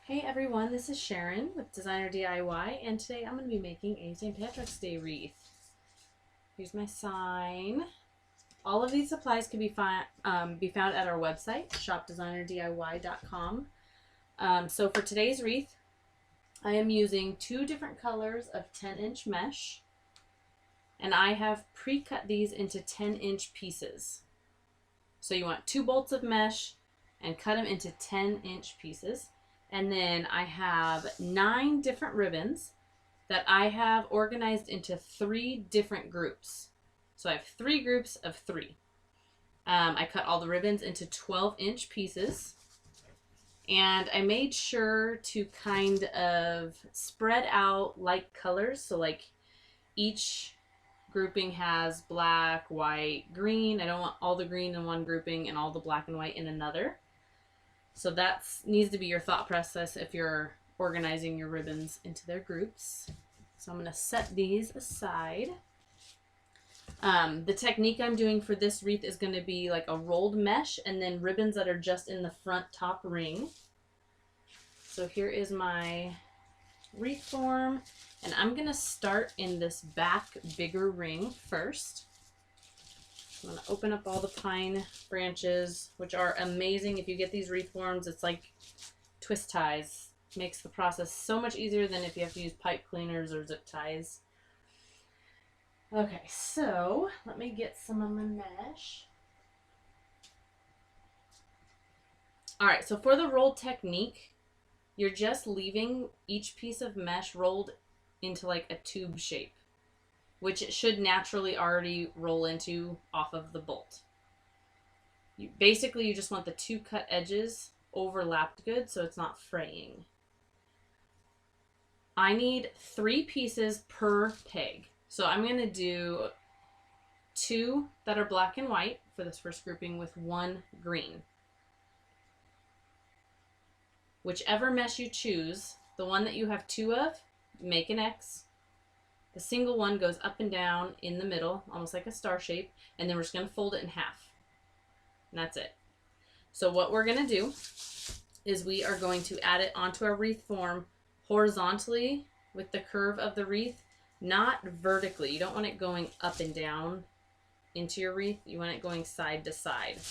Hey everyone, this is Sharon with Designer DIY, and today I'm going to be making a St. Patrick's Day wreath. Here's my sign. All of these supplies can be found at our website, shopdesignerdiy.com. So for today's wreath, I am using two different colors of 10-inch mesh, and I have pre-cut these into 10-inch pieces. So you want 2 bolts of mesh and cut them into 10-inch pieces. And then I have 9 different ribbons that I have organized into 3 different groups. So I have 3 groups of 3. I cut all the ribbons into 12-inch pieces. And I made sure to kind of spread out light colors. So like each grouping has black, white, green. I don't want all the green in one grouping and all the black and white in another. So that needs to be your thought process if you're organizing your ribbons into their groups. So I'm going to set these aside. The technique I'm doing for this wreath is going to be like a rolled mesh and then ribbons that are just in the front top ring. So here is my wreath form, and I'm going to start in this back bigger ring first. I'm going to open up all the pine branches, which are amazing. If you get these wreath forms, it's like twist ties. Makes the process so much easier than if you have to use pipe cleaners or zip ties. Okay, so let me get some of my mesh. Alright, so for the roll technique, you're just leaving each piece of mesh rolled into like a tube shape, which it should naturally already roll into off of the bolt. Basically, you just want the 2 cut edges overlapped good so it's not fraying. I need 3 pieces per peg. So I'm going to do 2 that are black and white for this first grouping with 1 green. Whichever mesh you choose, the one that you have 2 of, make an X. The single one goes up and down in the middle, almost like a star shape, and then we're just going to fold it in half. And that's it. So what we're going to do is we are going to add it onto our wreath form horizontally with the curve of the wreath, not vertically. You don't want it going up and down into your wreath. You want it going side to side.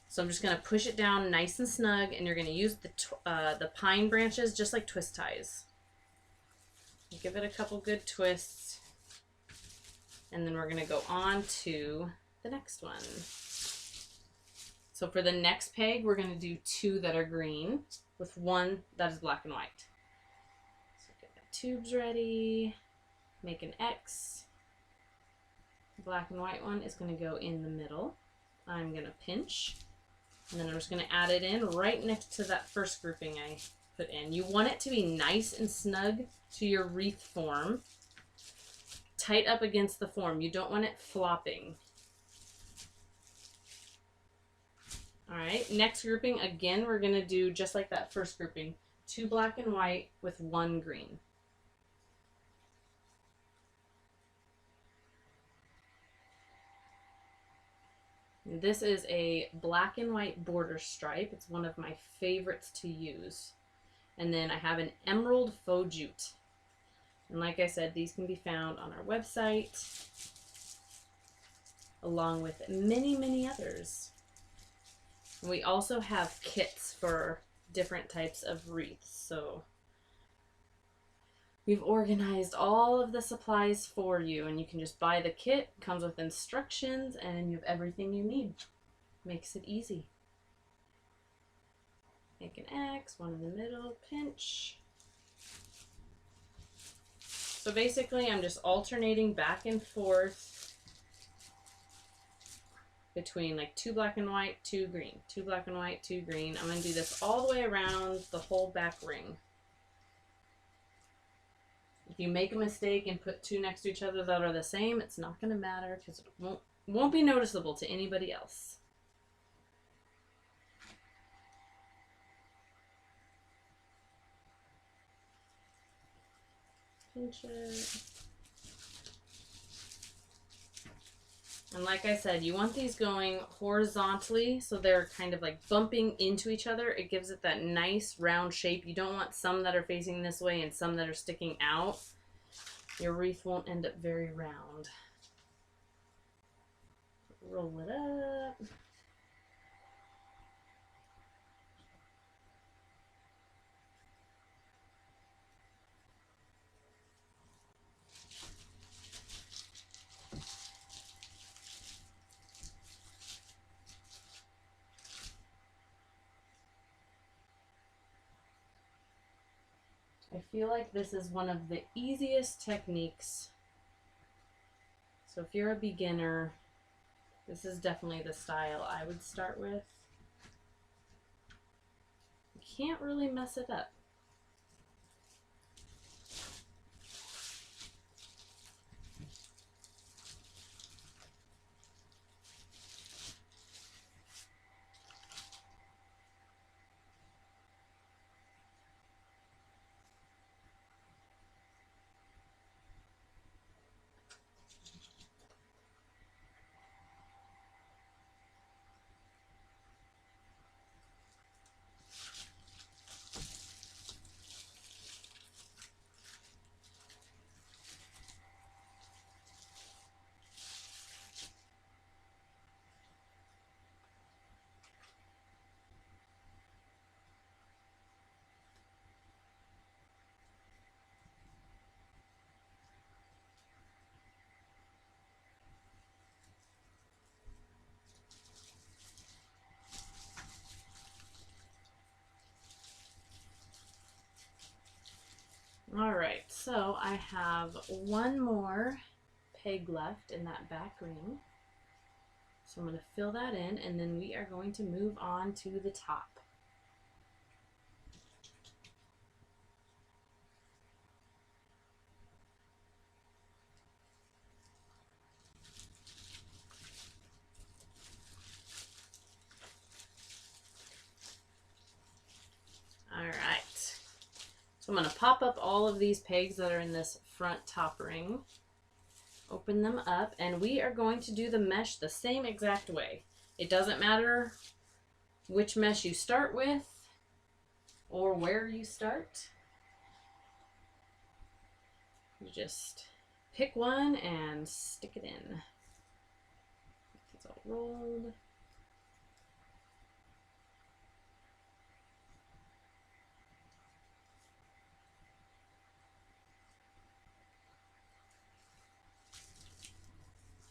So I'm just going to push it down nice and snug, and you're going to use the pine branches just like twist ties. Give it a couple good twists, and then we're going to go on to the next one. So for the next peg, we're going to do 2 that are green with 1 that is black and white. So get my tubes ready, make an X. The black and white one is going to go in the middle. I'm going to pinch, and then I'm just going to add it in right next to that first grouping I put in. You want it to be nice and snug to your wreath form, tight up against the form. You don't want it flopping. All right, next grouping, again, we're going to do just like that first grouping, 2 black and white with 1 green. And this is a black and white border stripe. It's one of my favorites to use. And then I have an emerald faux jute. And like I said, these can be found on our website, along with many, many others. And we also have kits for different types of wreaths. So we've organized all of the supplies for you, and you can just buy the kit. It comes with instructions, and you have everything you need. Makes it easy. Make an X, 1 in the middle, pinch. So basically, I'm just alternating back and forth between like 2 black and white, 2 green, 2 black and white, 2 green. I'm going to do this all the way around the whole back ring. If you make a mistake and put 2 next to each other that are the same, it's not going to matter because it won't be noticeable to anybody else. Pinch it. And like I said, you want these going horizontally so they're kind of like bumping into each other. It gives it that nice round shape. You don't want some that are facing this way and some that are sticking out. Your wreath won't end up very round. Roll it up. I feel like this is one of the easiest techniques. So if you're a beginner, this is definitely the style I would start with. You can't really mess it up. All right, so I have one more peg left in that back ring. So I'm going to fill that in, and then we are going to move on to the top. All right. So I'm going to pop up all of these pegs that are in this front top ring. Open them up, and we are going to do the mesh the same exact way. It doesn't matter which mesh you start with or where you start. You just pick one and stick it in. It's all rolled.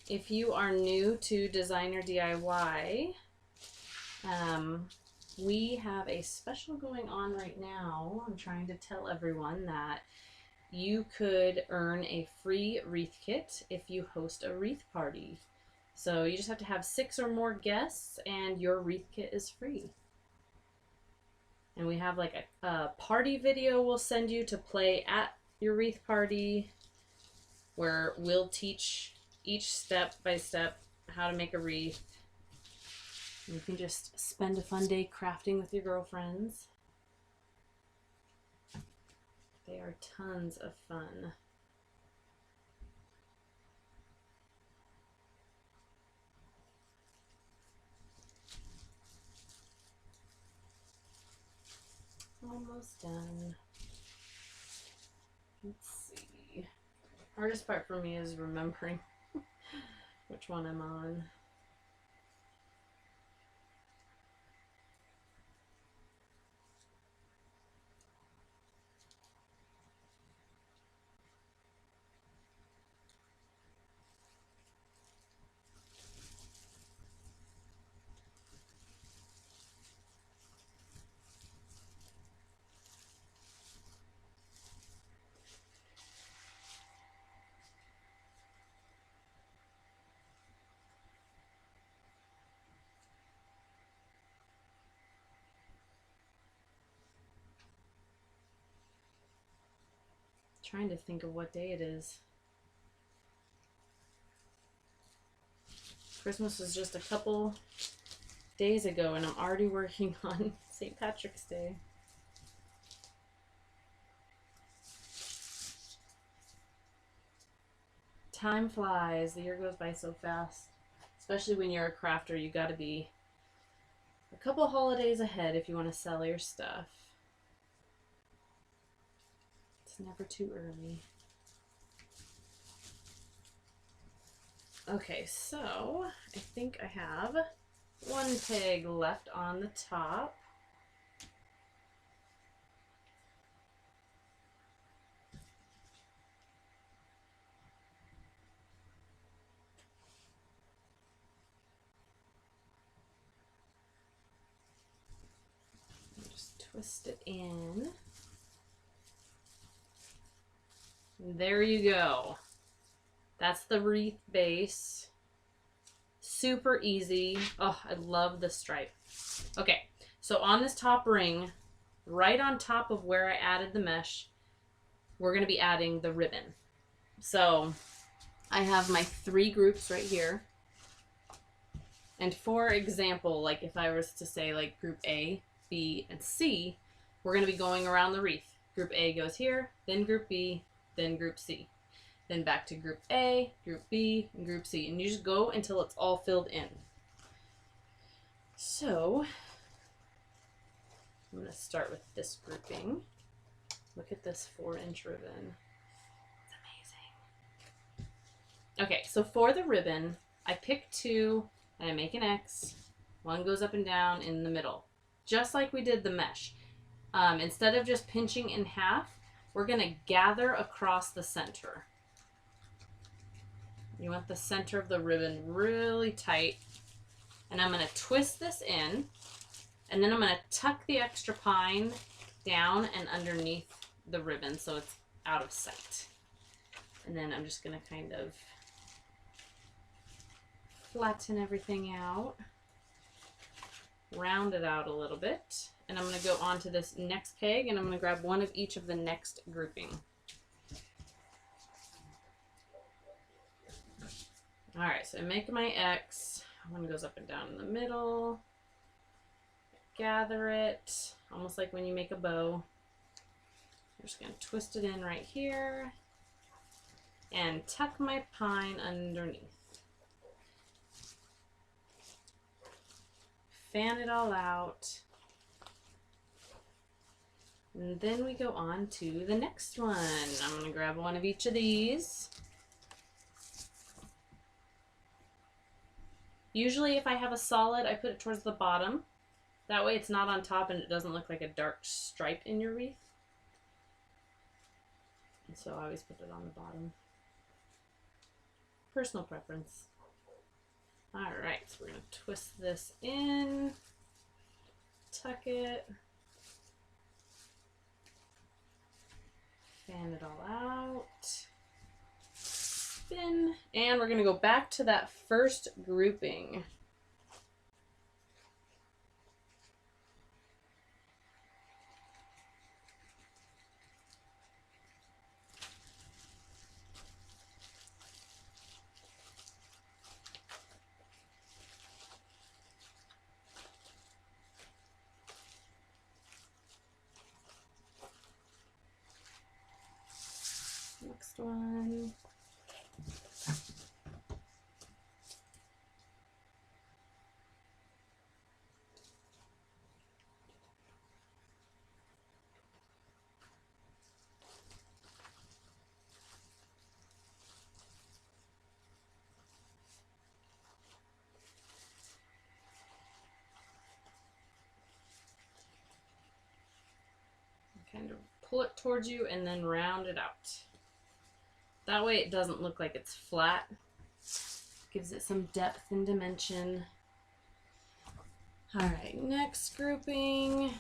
If you are new to Designer DIY, we have a special going on right now. I'm trying to tell everyone that you could earn a free wreath kit if you host a wreath party. So you just have to have 6 or more guests and your wreath kit is free. And we have like a party video we'll send you to play at your wreath party where we'll teach each step by step how to make a wreath. You can just spend a fun day crafting with your girlfriends. They are tons of fun. Almost done. Let's see. Hardest part for me is remembering which one I'm on. Trying to think of what day it is. Christmas was just a couple days ago and I'm already working on St. Patrick's Day. Time flies. The year goes by so fast. Especially when you're a crafter, you got to be a couple holidays ahead if you want to sell your stuff. It's never too early. Okay, so I think I have one peg left on the top. Just twist it in. And there you go. That's the wreath base. Super easy. Oh, I love the stripe. Okay, so on this top ring, right on top of where I added the mesh, we're going to be adding the ribbon. So I have my 3 groups right here. And for example, like if I was to say like group A, B, and C, we're going to be going around the wreath. Group A goes here, then group B, then group C. Then back to group A, group B, and group C. And you just go until it's all filled in. So I'm going to start with this grouping. Look at this 4-inch ribbon. It's amazing. Okay, so for the ribbon, I pick 2 and I make an X. One goes up and down in the middle, just like we did the mesh. Instead of just pinching in half, we're going to gather across the center. You want the center of the ribbon really tight. And I'm going to twist this in, and then I'm going to tuck the extra pine down and underneath the ribbon so it's out of sight. And then I'm just going to kind of flatten everything out, round it out a little bit, and I'm going to go on to this next peg, and I'm going to grab one of each of the next grouping. All right, so I make my X. One goes up and down in the middle. Gather it, almost like when you make a bow. I'm just going to twist it in right here and tuck my pine underneath. Fan it all out. And then we go on to the next one. I'm going to grab one of each of these. Usually if I have a solid, I put it towards the bottom. That way it's not on top and it doesn't look like a dark stripe in your wreath. And so I always put it on the bottom. Personal preference. Alright, so we're going to twist this in, tuck it, fan it all out, spin, and we're going to go back to that first grouping. Next one. Kind of pull it towards you and then round it out. That way it doesn't look like it's flat. Gives it some depth and dimension. Alright, next grouping.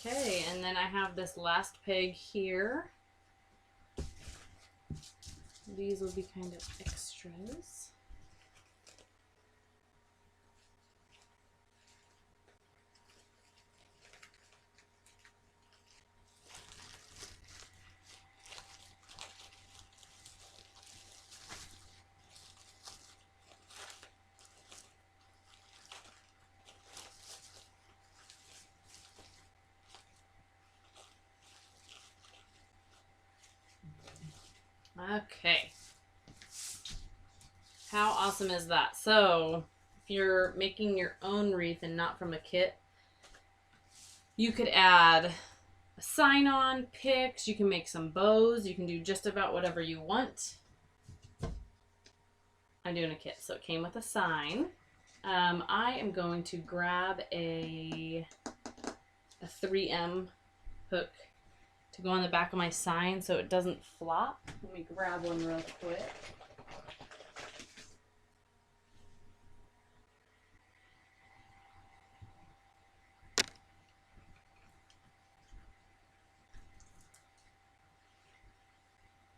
Okay, and then I have this last peg here. These will be kind of extras. Okay. How awesome is that? So, if you're making your own wreath and not from a kit, you could add a sign-on, picks, you can make some bows, you can do just about whatever you want. I'm doing a kit, so it came with a sign. I am going to grab a 3M hook to go on the back of my sign so it doesn't flop. Let me grab one real quick.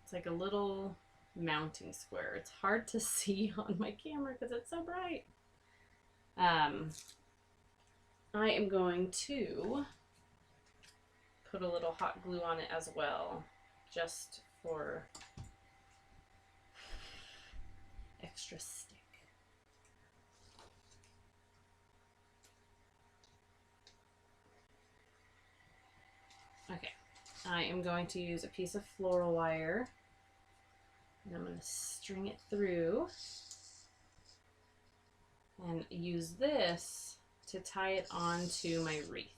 It's like a little mounting square. It's hard to see on my camera because it's so bright. I am going to put a little hot glue on it as well, just for extra stick. Okay, I am going to use a piece of floral wire, and I'm going to string it through and use this to tie it onto my wreath.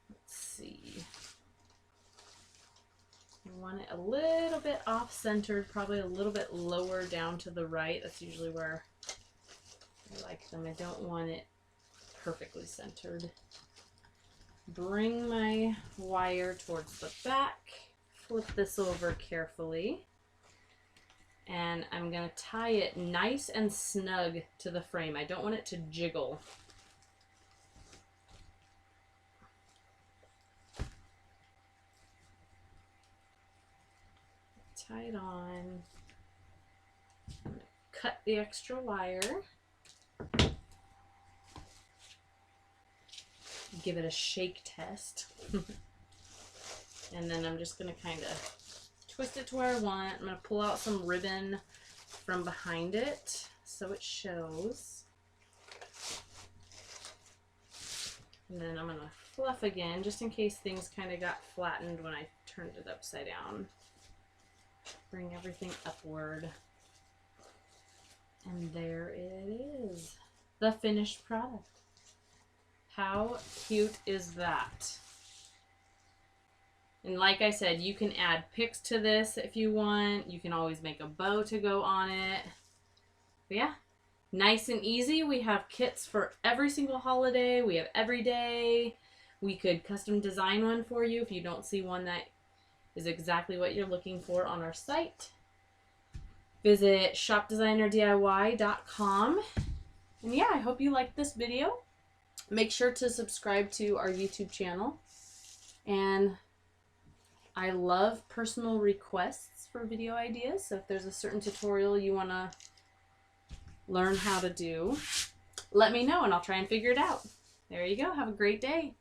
Let's see. I want it a little bit off-centered, probably a little bit lower down to the right. That's usually where I like them. I don't want it perfectly centered. Bring my wire towards the back, flip this over carefully, and I'm going to tie it nice and snug to the frame. I don't want it to jiggle. Tie it on. I'm going to cut the extra wire. Give it a shake test. And then I'm just going to kind of twist it to where I want. I'm going to pull out some ribbon from behind it so it shows. And then I'm going to fluff again just in case things kind of got flattened when I turned it upside down. Bring everything upward. And there it is. The finished product. How cute is that? And like I said, you can add picks to this if you want. You can always make a bow to go on it. But yeah, nice and easy. We have kits for every single holiday. We have every day. We could custom design one for you if you don't see one that is exactly what you're looking for on our site. Visit shopdesignerdiy.com. And yeah, I hope you liked this video. Make sure to subscribe to our YouTube channel. And I love personal requests for video ideas. So if there's a certain tutorial you want to learn how to do, let me know and I'll try and figure it out. There you go. Have a great day.